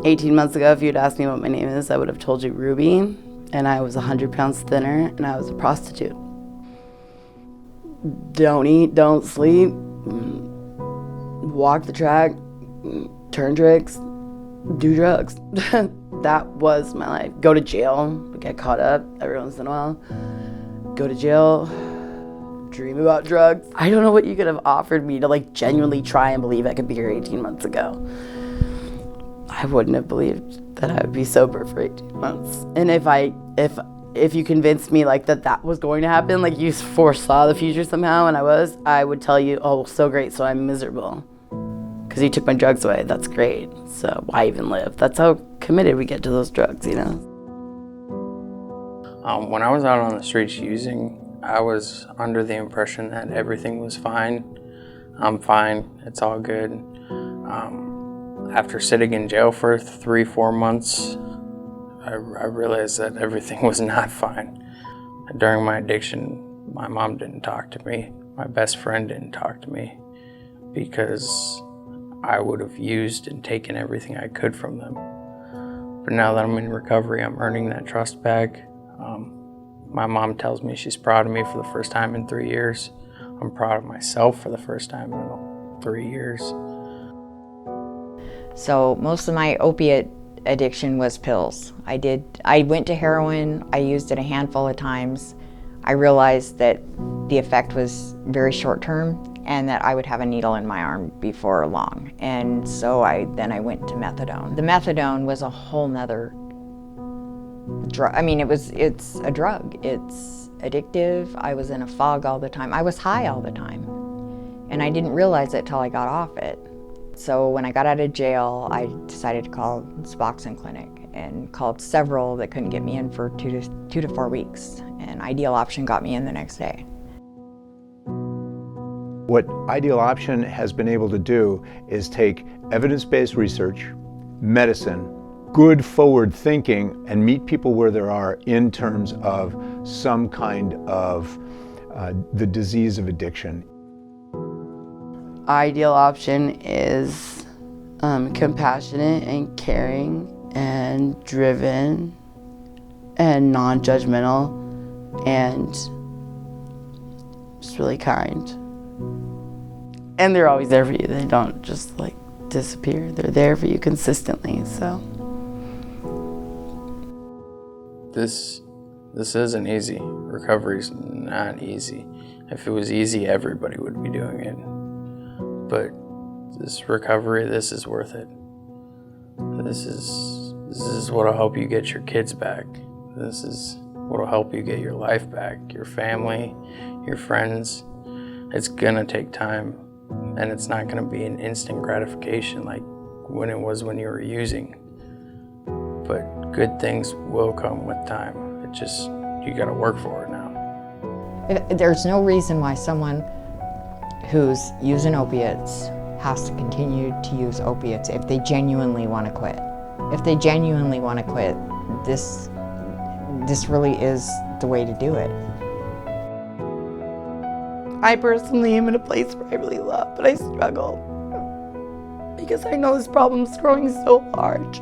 18 months ago, if you'd asked me what my name is, I would have told you Ruby, and I was 100 pounds thinner, and I was a prostitute. Don't eat, don't sleep, walk the track, turn tricks, do drugs. That was my life. Go to jail, get caught up every once in a while. Go to jail, dream about drugs. I don't know what you could have offered me to like genuinely try and believe I could be here 18 months ago. I wouldn't have believed that I would be sober for 18 months. And if you convinced me like that was going to happen, like you foresaw the future somehow, and I would tell you, oh, so great, so I'm miserable. Because you took my drugs away, that's great. So why even live? That's how committed we get to those drugs, you know? When I was out on the streets using, I was under the impression that everything was fine. I'm fine, it's all good. After sitting in jail for 3-4 months, I realized that everything was not fine. During my addiction, my mom didn't talk to me. My best friend didn't talk to me because I would have used and taken everything I could from them. But now that I'm in recovery, I'm earning that trust back. My mom tells me she's proud of me for the first time in 3 years. I'm proud of myself for the first time in 3 years. So most of my opiate addiction was pills. I went to heroin, I used it a handful of times. I realized that the effect was very short term and that I would have a needle in my arm before long. And so then I went to methadone. The methadone was a whole nother drug. I mean, it's a drug. It's addictive. I was in a fog all the time. I was high all the time. And I didn't realize it till I got off it. So when I got out of jail, I decided to call Suboxone Clinic and called several that couldn't get me in for 2 to 4 weeks. And Ideal Option got me in the next day. What Ideal Option has been able to do is take evidence-based research, medicine, good forward thinking, and meet people where they are in terms of some kind of the disease of addiction. Ideal Option is compassionate and caring and driven and non-judgmental and just really kind. And they're always there for you. They don't just like disappear. They're there for you consistently, so. This isn't easy. Recovery's not easy. If it was easy, everybody would be doing it. But this recovery, this is worth it. This is what'll help you get your kids back. This is what'll help you get your life back, your family, your friends. It's gonna take time, and it's not gonna be an instant gratification like when it was when you were using. But good things will come with time. You gotta work for it now. There's no reason why someone who's using opiates has to continue to use opiates if they genuinely want to quit. If they genuinely want to quit, this really is the way to do it. I personally am in a place where I really love, but I struggle because I know this problem's growing so large.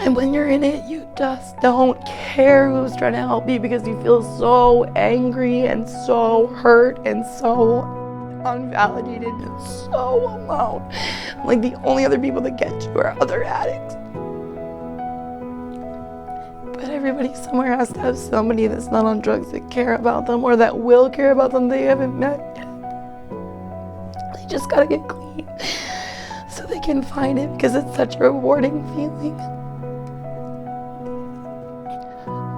And when you're in it, you just don't care who's trying to help you because you feel so angry and so hurt and so unvalidated and so alone. Like the only other people that get you are other addicts. But everybody somewhere has to have somebody that's not on drugs that care about them or that will care about them they haven't met yet. They just gotta get clean so they can find it because it's such a rewarding feeling.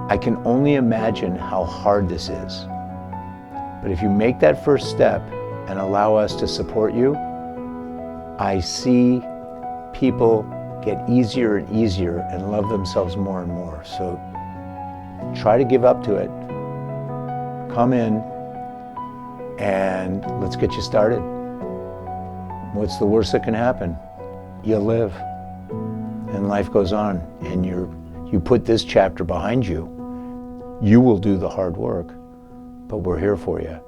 I can only imagine how hard this is. But if you make that first step and allow us to support you, I see people get easier and easier and love themselves more and more. So try to give up to it. Come in and let's get you started. What's the worst that can happen? You live and life goes on, and you put this chapter behind you. You will do the hard work, but we're here for you.